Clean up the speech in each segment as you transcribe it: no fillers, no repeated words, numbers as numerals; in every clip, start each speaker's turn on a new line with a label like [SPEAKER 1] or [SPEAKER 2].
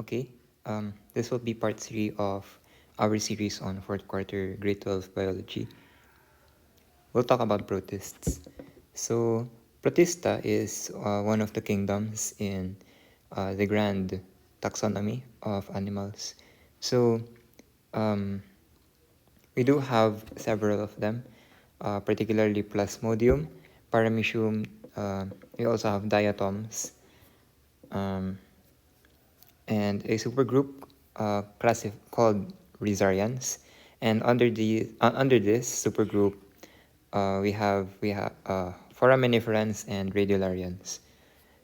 [SPEAKER 1] Okay, this will be part 3 of our series on fourth quarter grade 12 biology. We'll talk about protists. So, protista is one of the kingdoms in the grand taxonomy of animals. So, um, we do have several of them, particularly Plasmodium, Paramecium. We also have diatoms. Um, and a supergroup called Rhizarians. And under this supergroup, we have foraminiferans and radiolarians.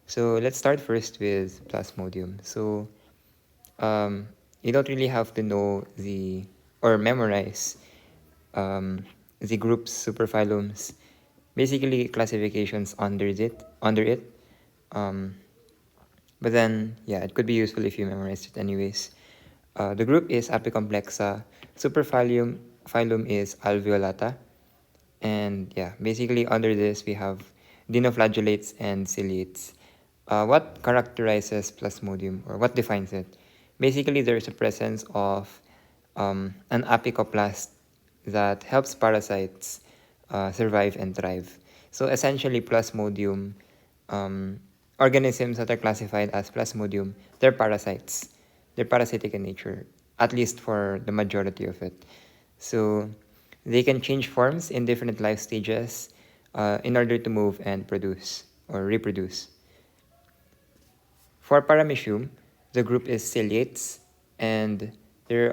[SPEAKER 1] So let's start first with Plasmodium. So um, you don't really have to know or memorize the group's superphylums, basically classifications under it. Um, But then, yeah, it could be useful if you memorize it anyways. The group is Apicomplexa. Phylum is Alveolata. And yeah, basically under this we have dinoflagellates and ciliates. What characterizes Plasmodium, or what defines it? Basically, there is a presence of an apicoplast that helps parasites survive and thrive. So essentially, Plasmodium, um, organisms that are classified as Plasmodium, they're parasites. They're parasitic in nature, at least for the majority of it. So they can change forms in different life stages in order to move and produce or reproduce. For Paramecium, the group is ciliates, and they're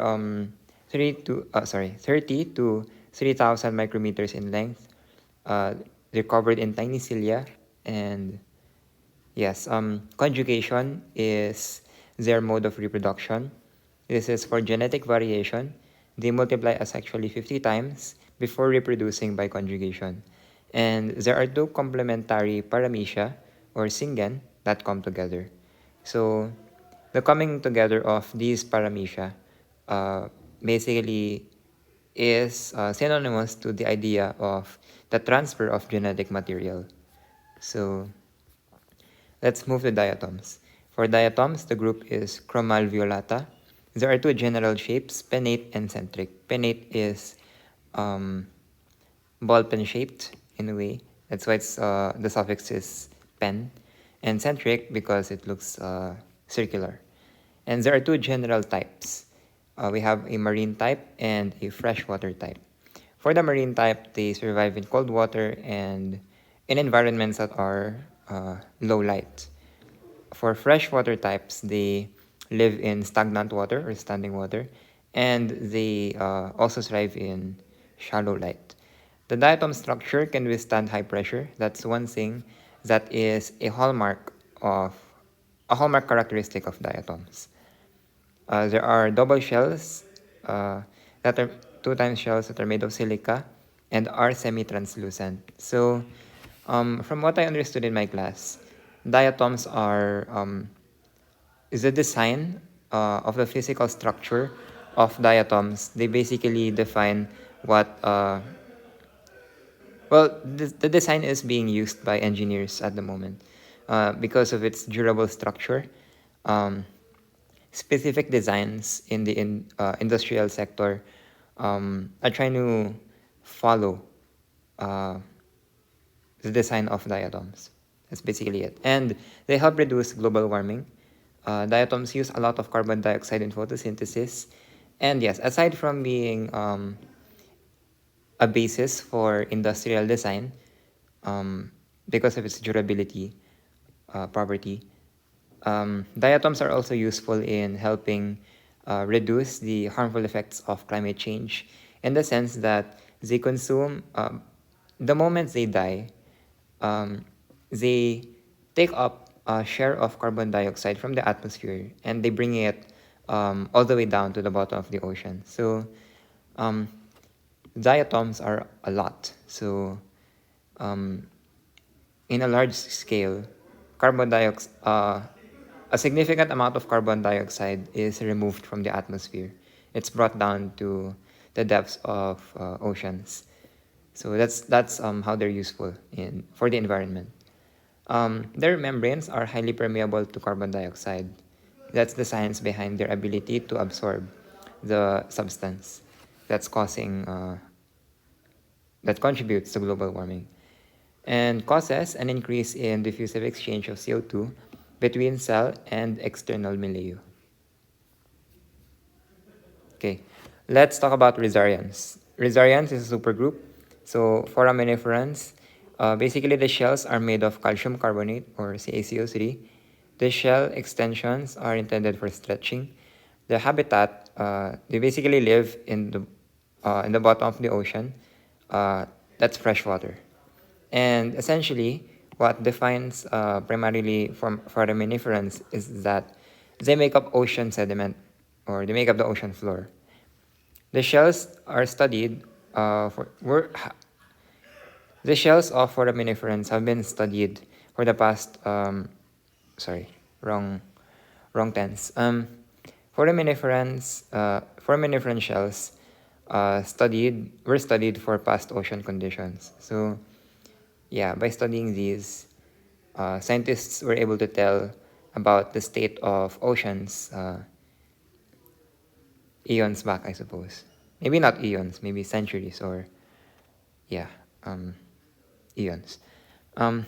[SPEAKER 1] 30 to 3,000 micrometers in length. They're covered in tiny cilia, and yes, conjugation is their mode of reproduction. This is for genetic variation. They multiply asexually 50 times before reproducing by conjugation. And there are two complementary paramecia, or singen, that come together. So the coming together of these paramecia basically is synonymous to the idea of the transfer of genetic material. So let's move to diatoms. For diatoms, the group is Chromalveolata. There are two general shapes, pinnate and centric. Pinnate is um, ball-pen shaped in a way. That's why the suffix is pen. And centric because it looks circular. And there are two general types. We have a marine type and a freshwater type. For the marine type, they survive in cold water and in environments that are low light. For freshwater types, they live in stagnant water or standing water, and they also thrive in shallow light. The diatom structure can withstand high pressure. That's one thing that is a hallmark characteristic of diatoms. There are double shells that are two times shells that are made of silica and are semi-translucent. So, from what I understood in my class, diatoms is the design of the physical structure of diatoms. They basically define what the design is being used by engineers at the moment because of its durable structure. Um, Specific designs in the industrial sector are trying to follow uh, the design of diatoms. That's basically it. And they help reduce global warming. Diatoms use a lot of carbon dioxide in photosynthesis. And yes, aside from being a basis for industrial design, because of its durability property, diatoms are also useful in helping reduce the harmful effects of climate change in the sense that they consume, the moment they die, they take up a share of carbon dioxide from the atmosphere and they bring it all the way down to the bottom of the ocean. So um, diatoms are a lot. So um, in a large scale, carbon dioxide, a significant amount of carbon dioxide is removed from the atmosphere. It's brought down to the depths of oceans. So that's how they're useful for the environment. Their membranes are highly permeable to carbon dioxide. That's the science behind their ability to absorb the substance that's that contributes to global warming and causes an increase in diffusive exchange of CO2 between cell and external milieu. Okay, let's talk about Rhizarians. Rhizarians is a supergroup. So foraminiferans, basically the shells are made of calcium carbonate or CaCO3. The shell extensions are intended for stretching. The habitat, they basically live in the bottom of the ocean. That's freshwater. And essentially, what defines primarily from foraminiferans is that they make up ocean sediment or they make up the ocean floor. The shells are studied for were the shells of foraminiferans have been studied for the past sorry wrong wrong tense foraminiferan shells studied were studied for past ocean conditions. So yeah, by studying these, scientists were able to tell about the state of oceans eons back, I suppose. Maybe not eons, maybe centuries or yeah, eons. Um,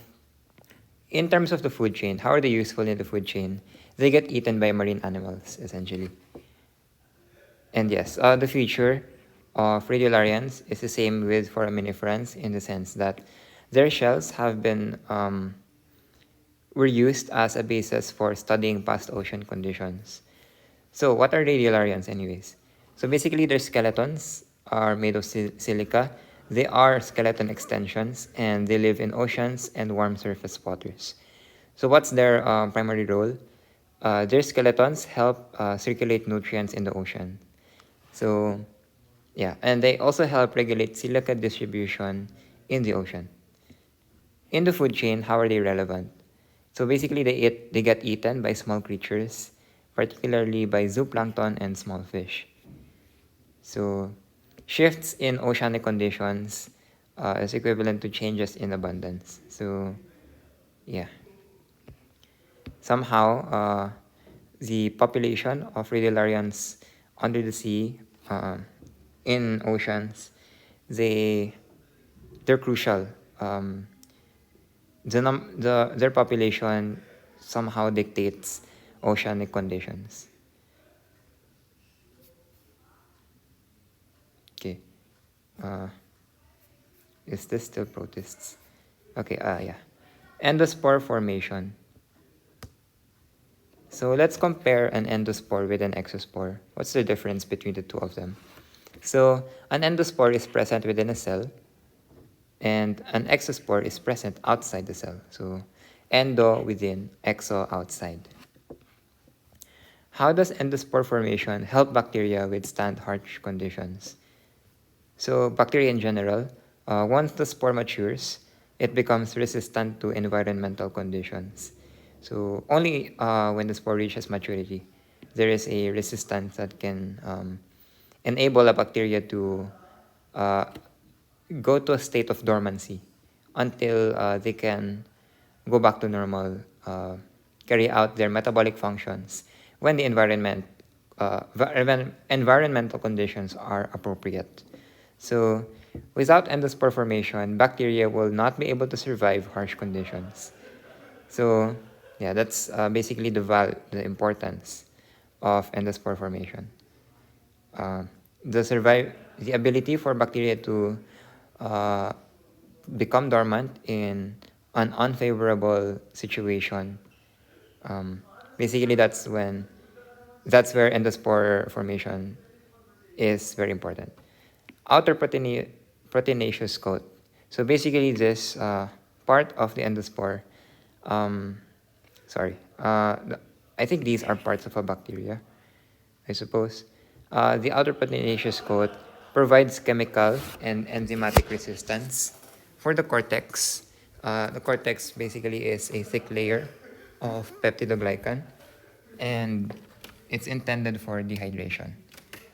[SPEAKER 1] in terms of the food chain, how are they useful in the food chain? They get eaten by marine animals, essentially. And yes, the feature of radiolarians is the same with foraminiferans in the sense that their shells have been were used as a basis for studying past ocean conditions. So what are radiolarians anyways? So basically their skeletons are made of silica. They are skeleton extensions and they live in oceans and warm surface waters. So what's their primary role? Their skeletons help circulate nutrients in the ocean. So yeah, and they also help regulate silica distribution in the ocean. In the food chain, how are they relevant? So basically, they get eaten by small creatures, particularly by zooplankton and small fish. So shifts in oceanic conditions is equivalent to changes in abundance. So yeah, somehow the population of radiolarians under the sea, in oceans, they they're crucial. Their population somehow dictates oceanic conditions. Okay. Uh, is this still protists? Okay, yeah. Endospore formation. So let's compare an endospore with an exospore. What's the difference between the two of them? So an endospore is present within a cell, and an exospore is present outside the cell. So endo within, exo outside. How does endospore formation help bacteria withstand harsh conditions? So bacteria in general, once the spore matures, it becomes resistant to environmental conditions. So only when the spore reaches maturity, there is a resistance that can enable a bacteria to uh, go to a state of dormancy until they can go back to normal, carry out their metabolic functions when the environmental conditions are appropriate. So, without endospore formation, bacteria will not be able to survive harsh conditions. So, yeah, that's basically the importance of endospore formation. Uh, the ability for bacteria to uh, become dormant in an unfavorable situation. Um, Basically, that's where endospore formation is very important. Outer proteinaceous coat. So basically, this part of the endospore. Um, sorry, I think these are parts of a bacteria, I suppose. The outer proteinaceous coat provides chemical and enzymatic resistance. For the cortex basically is a thick layer of peptidoglycan, and it's intended for dehydration,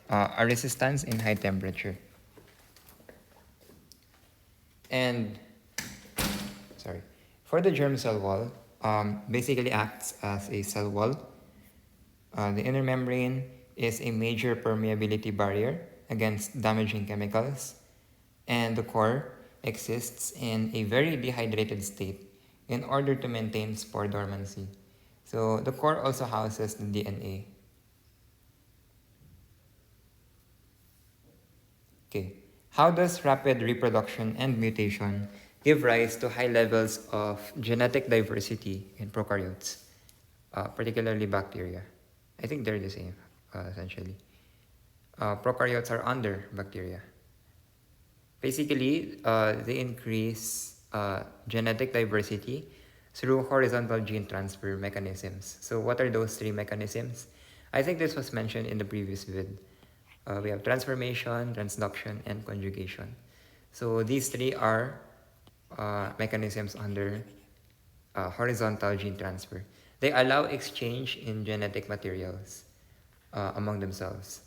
[SPEAKER 1] a resistance in high temperature. And sorry, for the germ cell wall, basically acts as a cell wall The inner membrane is a major permeability barrier against damaging chemicals, and the core exists in a very dehydrated state in order to maintain spore dormancy. So the core also houses the DNA. Okay. How does rapid reproduction and mutation give rise to high levels of genetic diversity in prokaryotes, particularly bacteria? I think they're the same, essentially. Prokaryotes are under bacteria. Basically, they increase genetic diversity through horizontal gene transfer mechanisms. So what are those three mechanisms? I think this was mentioned in the previous vid. We have transformation, transduction, and conjugation. So these three are mechanisms under horizontal gene transfer. They allow exchange in genetic materials among themselves.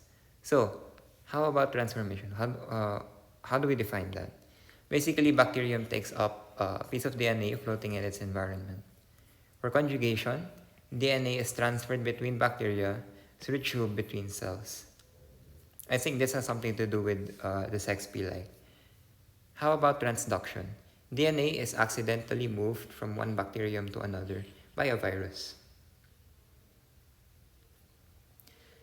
[SPEAKER 1] So, how about transformation? How do we define that? Basically, bacterium takes up a piece of DNA floating in its environment. For conjugation, DNA is transferred between bacteria through tube between cells. I think this has something to do with the sex pili. How about transduction? DNA is accidentally moved from one bacterium to another by a virus.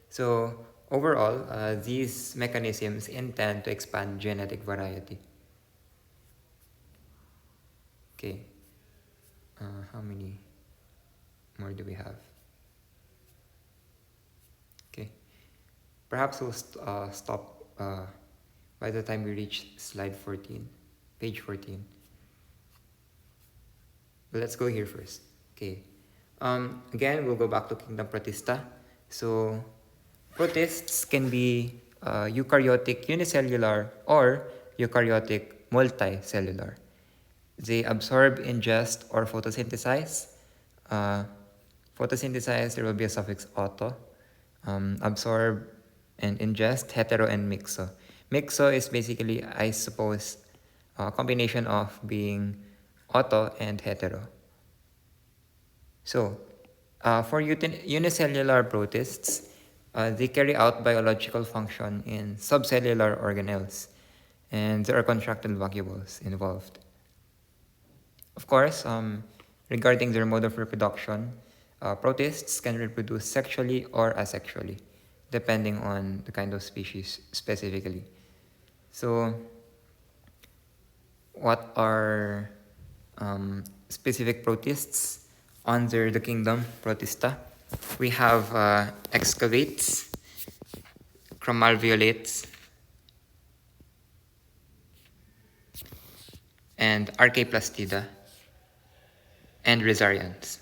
[SPEAKER 1] So overall, these mechanisms intend to expand genetic variety. Okay, how many more do we have? Okay, perhaps we'll stop by the time we reach slide 14, page 14. But let's go here first. Okay, again, we'll go back to Kingdom Protista. So protists can be eukaryotic unicellular or eukaryotic multicellular. They absorb, ingest, or photosynthesize. Uh, Photosynthesize, there will be a suffix auto. Absorb and ingest, hetero and mixo. Mixo is basically, I suppose, a combination of being auto and hetero. So, for unicellular protists, they carry out biological function in subcellular organelles, and there are contractile vacuoles involved. Of course, regarding their mode of reproduction, protists can reproduce sexually or asexually, depending on the kind of species specifically. So, what are specific protists under the kingdom Protista? We have excavates, chromalveolates, and archaeplastida, and rhizarians.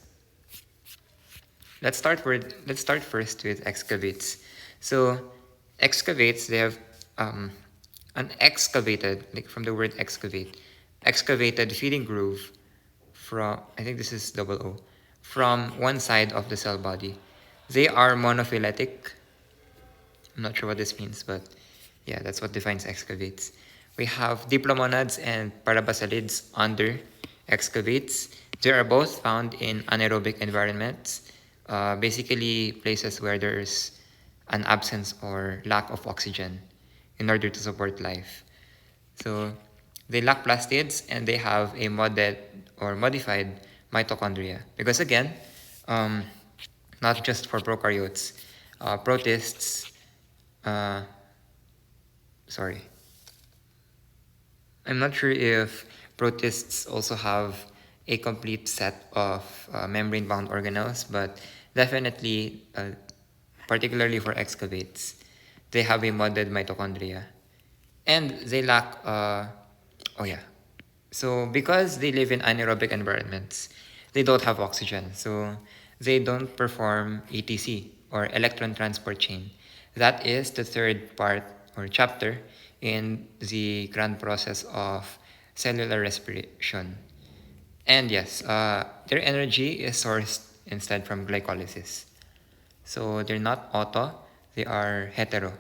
[SPEAKER 1] Let's start first with excavates. So excavates, they have an excavated, like from the word excavate, excavated feeding groove from, I think this is double O, from one side of the cell body. They are monophyletic. I'm not sure what this means, but yeah, that's what defines excavates. We have diplomonads and parabasalids under excavates. They are both found in anaerobic environments, basically places where there's an absence or lack of oxygen in order to support life. So they lack plastids and they have a modded or modified mitochondria. Because again, not just for prokaryotes, protists, sorry, I'm not sure if protists also have a complete set of membrane-bound organelles, but definitely, particularly for excavates, they have a modded mitochondria. And they lack, oh yeah, so because they live in anaerobic environments, they don't have oxygen, so they don't perform ETC, or electron transport chain. That is the third part or chapter in the grand process of cellular respiration. And yes, their energy is sourced instead from glycolysis. So they're not auto, they are hetero.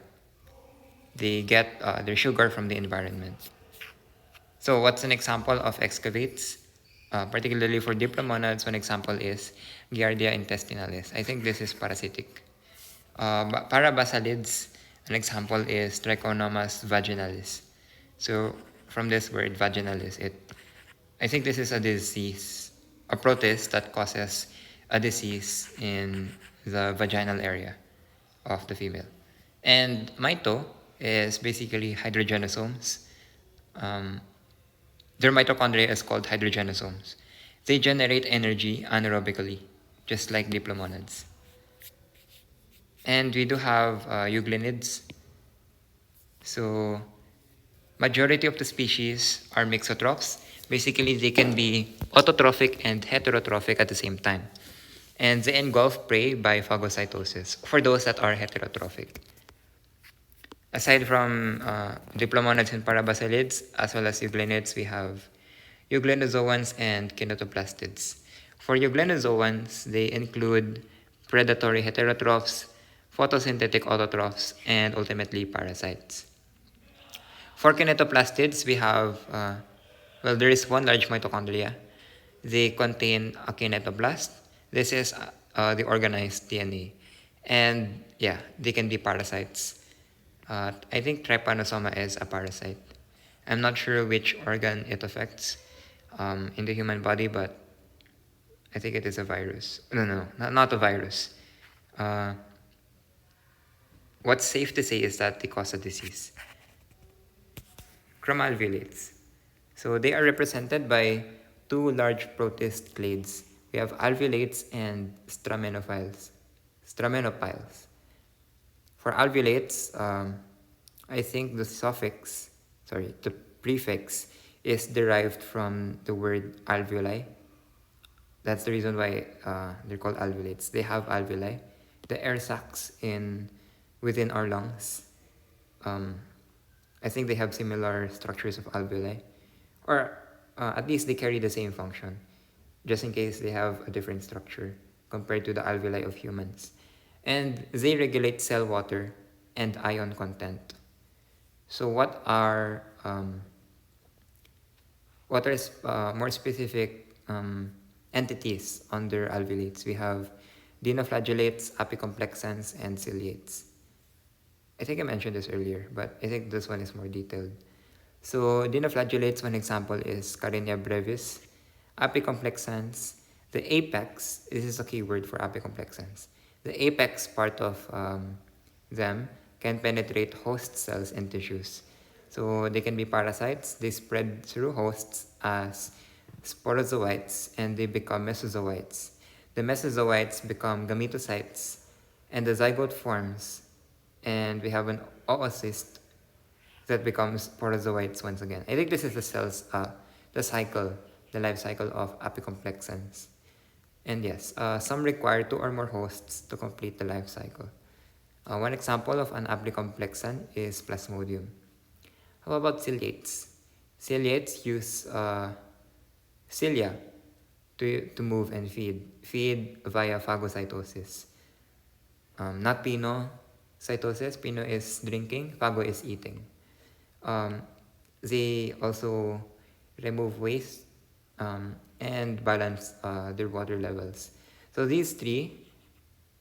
[SPEAKER 1] They get their sugar from the environment. So what's an example of excavates? Particularly for diplomonads, one example is Giardia intestinalis. I think this is parasitic. Parabasalids, an example is Trichonomas vaginalis. So from this word vaginalis, I think this is a disease, a protist that causes a disease in the vaginal area of the female. And mito is basically hydrogenosomes. Um, their mitochondria is called hydrogenosomes. They generate energy anaerobically, just like diplomonads. And we do have euglenids. So majority of the species are mixotrophs. Basically, they can be autotrophic and heterotrophic at the same time. And they engulf prey by phagocytosis for those that are heterotrophic. Aside from diplomonads and parabasalids, as well as euglenids, we have euglenozoans and kinetoplastids. For euglenozoans, they include predatory heterotrophs, photosynthetic autotrophs, and ultimately parasites. For kinetoplastids, we have, there is one large mitochondria. They contain a kinetoblast. This is the organized DNA. And yeah, they can be parasites. I think trypanosoma is a parasite. I'm not sure which organ it affects in the human body, but I think it is a virus. No, not a virus. Uh, what's safe to say is that they cause a disease. Chromalvulates. So they are represented by two large protist clades. We have alveolates and stramenophiles. For alveolates, I think the prefix is derived from the word alveoli. That's the reason why they're called alveolates. They have alveoli, the air sacs within our lungs. I think they have similar structures of alveoli, or at least they carry the same function, just in case they have a different structure compared to the alveoli of humans. And they regulate cell water and ion content. So what are more specific entities under alveolates? We have dinoflagellates, apicomplexans, and ciliates. I think I mentioned this earlier, but I think this one is more detailed. So dinoflagellates, one example is Carenia brevis. Apicomplexans, the apex, this is a key word for apicomplexans. The apex part of them can penetrate host cells and tissues. So they can be parasites. They spread through hosts as sporozoites and they become mesozoites. The mesozoites become gametocytes and the zygote forms and we have an oocyst that becomes sporozoites once again. I think this is the life cycle of apicomplexans. And yes, some require two or more hosts to complete the life cycle. One example of an apicomplexan is Plasmodium. How about ciliates? Ciliates use cilia to move and feed via phagocytosis. Not pinocytosis. Pino is drinking, phago is eating. They also remove waste and balance their water levels. So these three,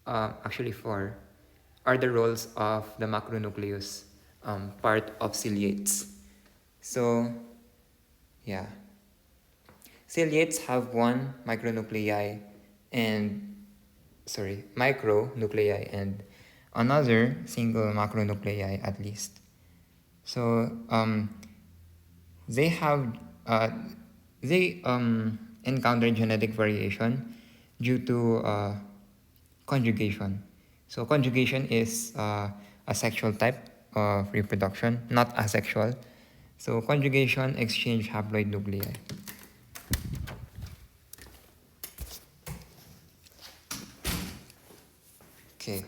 [SPEAKER 1] actually four, are the roles of the macronucleus part of ciliates. So, yeah. Ciliates have one micronuclei and another single macronuclei at least. So they encounter genetic variation due to conjugation. So conjugation is a sexual type of reproduction, not asexual. So conjugation exchange haploid nuclei. Okay.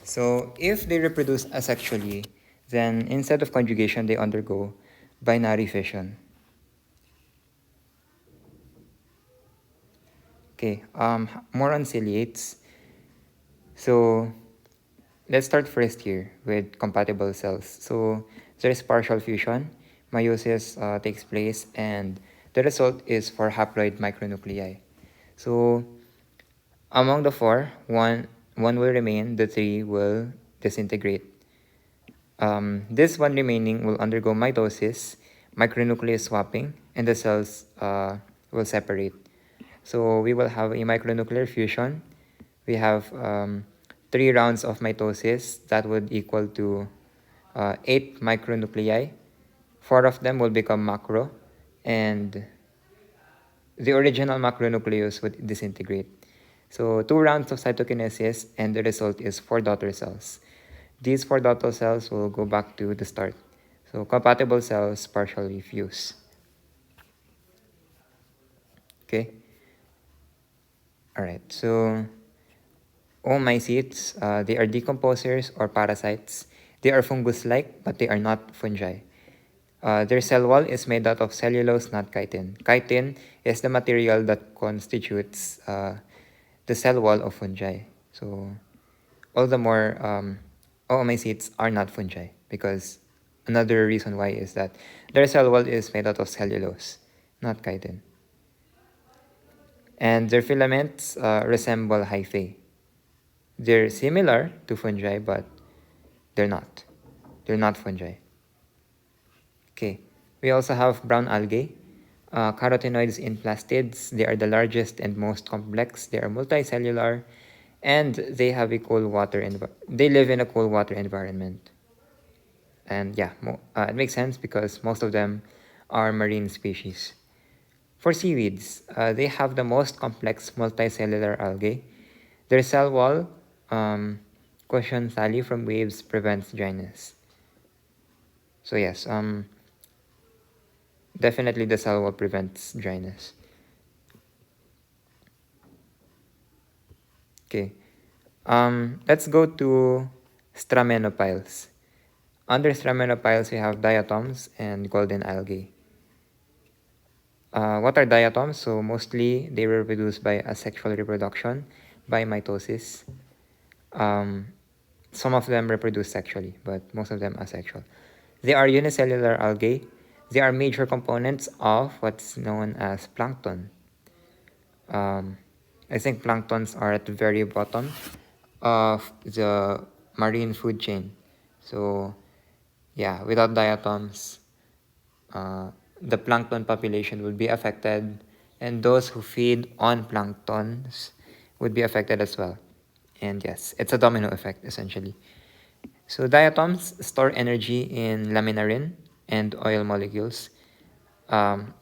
[SPEAKER 1] So if they reproduce asexually, then instead of conjugation, they undergo binary fission. Okay, more on ciliates. So let's start first here with compatible cells. So there's partial fusion, meiosis takes place, and the result is for haploid micronuclei. So Among the four, one will remain, the three will disintegrate. This one remaining will undergo mitosis, micronucleus swapping, and the cells will separate. So we will have a micronuclear fusion. We have 3 rounds of mitosis that would equal to 8 micronuclei. 4 of them will become macro, and the original macronucleus would disintegrate. So 2 rounds of cytokinesis, and the result is 4 daughter cells. These 4 daughter cells will go back to the start. So compatible cells partially fuse. Okay. All right. So oomycetes, they are decomposers or parasites. They are fungus-like, but they are not fungi. Their cell wall is made out of cellulose, not chitin. Chitin is the material that constitutes the cell wall of fungi. So all the more oomycetes are not fungi, because another reason why is that their cell wall is made out of cellulose, not chitin. And their filaments resemble hyphae. They're similar to fungi, but they're not. They're not fungi. Okay. We also have brown algae. Carotenoids in plastids. They are the largest and most complex. They are multicellular, and they have a cold water they live in a cold water environment. And yeah, it makes sense because most of them are marine species. For seaweeds, they have the most complex multicellular algae. Their cell wall, cushion thalli from waves, prevents dryness. So yes, definitely the cell wall prevents dryness. Okay, let's go to stramenophiles. Under stramenophiles, we have diatoms and golden algae. What are diatoms? So mostly they were produced by asexual reproduction, by mitosis. Some of them reproduce sexually, but most of them asexual. They are unicellular algae. They are major components of what's known as plankton. I think planktons are at the very bottom of the marine food chain. So yeah, without diatoms, the plankton population would be affected, and those who feed on planktons would be affected as well. And yes, it's a domino effect essentially. So diatoms store energy in laminarin and oil molecules. Um,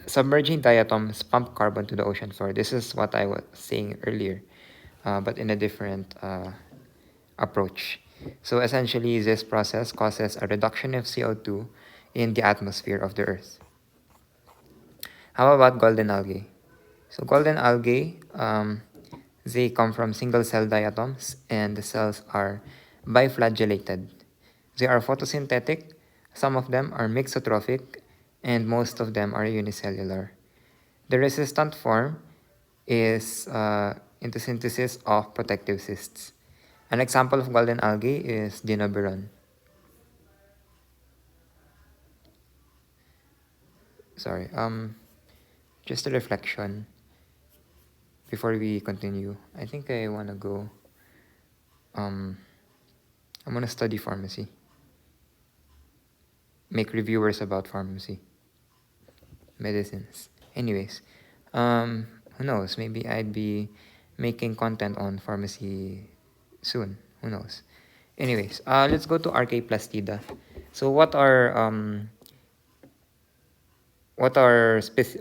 [SPEAKER 1] Submerging diatoms pump carbon to the ocean floor. This is what I was saying earlier, but in a different approach. So essentially, this process causes a reduction of CO2 in the atmosphere of the Earth. How about golden algae? So golden algae, they come from single-cell diatoms, and the cells are biflagellated. They are photosynthetic. Some of them are mixotrophic, and most of them are unicellular. The resistant form is into synthesis of protective cysts. An example of golden algae is dinoberon. Sorry, just a reflection before we continue. I think I want to go, I'm going to study pharmacy. Make reviewers about pharmacy, medicines. Anyways, who knows? Maybe I'd be making content on pharmacy soon. Who knows? Anyways, let's go to Archaeplastida. So what are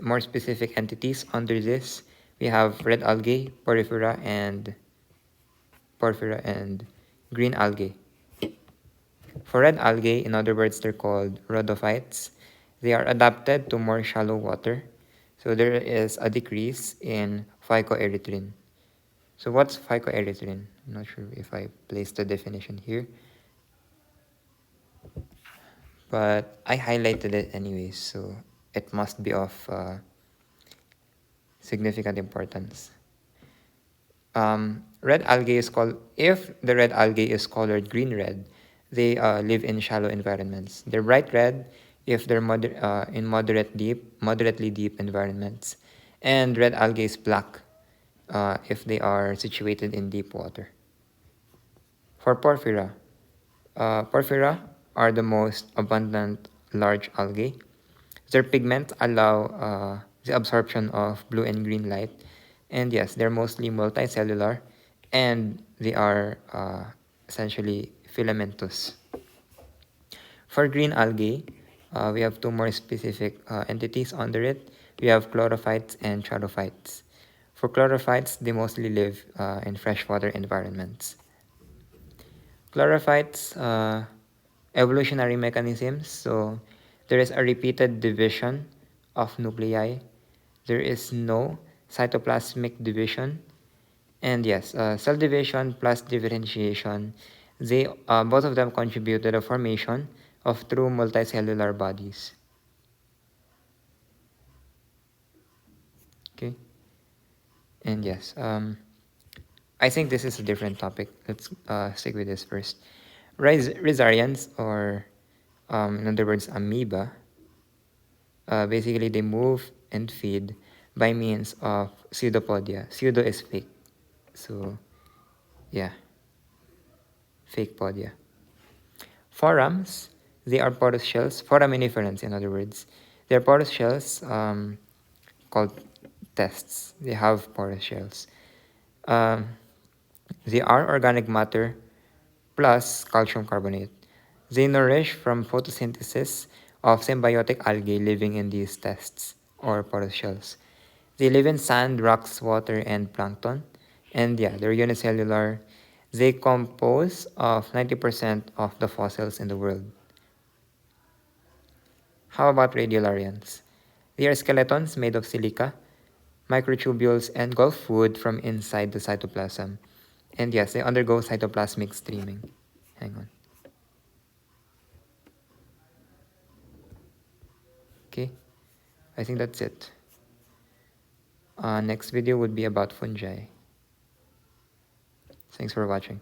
[SPEAKER 1] more specific entities under this? We have red algae, porphyra, and green algae. For red algae, in other words, they're called rhodophytes. They are adapted to more shallow water. So there is a decrease in phycoerythrin. So what's phycoerythrin? I'm not sure if I placed the definition here, but I highlighted it anyways, so it must be of significant importance. Red algae is called, if the red algae is colored green-red, they live in shallow environments. They're bright red if they're in moderately deep environments. And red algae is black if they are situated in deep water. For Porphyra are the most abundant large algae. Their pigments allow the absorption of blue and green light. And yes, they're mostly multicellular and they are essentially filamentous. For green algae, we have two more specific entities under it. We have chlorophytes and charophytes. For chlorophytes, they mostly live in freshwater environments. Chlorophytes, evolutionary mechanisms. So there is a repeated division of nuclei. There is no cytoplasmic division. And yes, cell division plus differentiation, they both of them contribute to the formation of true multicellular bodies. Okay, and yes, I think this is a different topic. Let's stick with this first. Rhizarians, or in other words, amoeba, basically they move and feed by means of pseudopodia. Pseudo is fake, so yeah, fake podia. Forams, they are porous shells, foraminiferans in other words. They're porous shells called tests. They have porous shells. Um, they are organic matter plus calcium carbonate. They nourish from photosynthesis of symbiotic algae living in these tests or porous shells. They live in sand, rocks, water, and plankton. And yeah, they're unicellular. They compose of 90% of the fossils in the world. How about radiolarians? They are skeletons made of silica, microtubules, and engulf food from inside the cytoplasm. And yes, they undergo cytoplasmic streaming. Hang on. Okay, I think that's it. Next video would be about fungi. Thanks for watching.